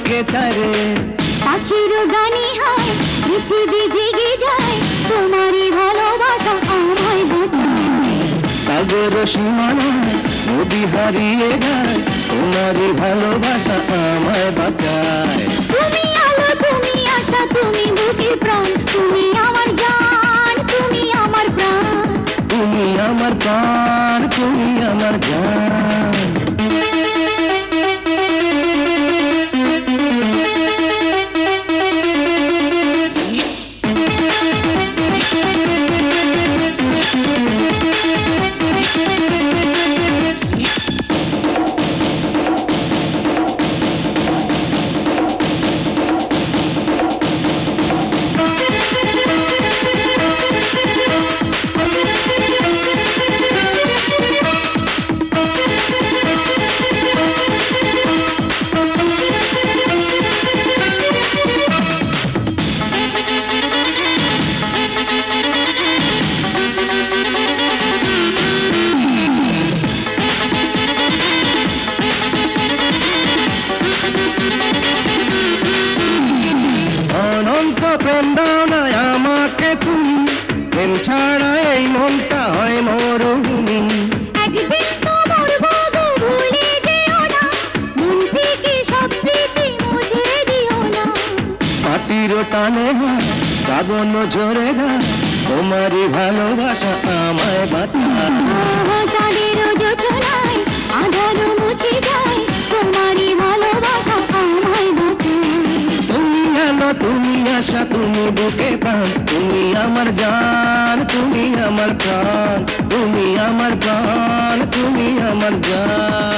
তোমাকে ছাড়ে। পাখির গানি হয় পৃথিবী জেগে যায়, তোমারই ভালোবাসা আমায় বাঁচায়। সাগর সীমানায় নদী হারিয়ে যায়, তোমারই ভালোবাসা আমায় বাঁচায়। তুমি আলো, তুমি আশা, তুমি বুকের প্রাণ, তুমি আমার জান, তুমি আমার প্রাণ। তুমি আমার প্রাণ, তুমি আমার জান। অনন্ত প্রেম দাও না আমাকে তুমি, প্রেম ছাড়া এই মনটা হয় মরুভূমি। একদিন তো মরবো গো, ভুলে যেও না, মন থেকে সব স্মৃতি মুছে দিও না। মাটির টানে হয় শ্রাবণ ঝরে যায়, তোমারই ভালোবাসা আমায় বাঁচায়। চাঁদের যোজনায় আধার মুছে যায়, তোমারই ভালোবাসা আমায় বাঁচায়। তুমি আলো, তুমি আশা, তুমি বুকে প্রাণ, তুমি আমার জান, তুমি আমার প্রাণ, তুমি আমার প্রাণ, তুমি আমার জান।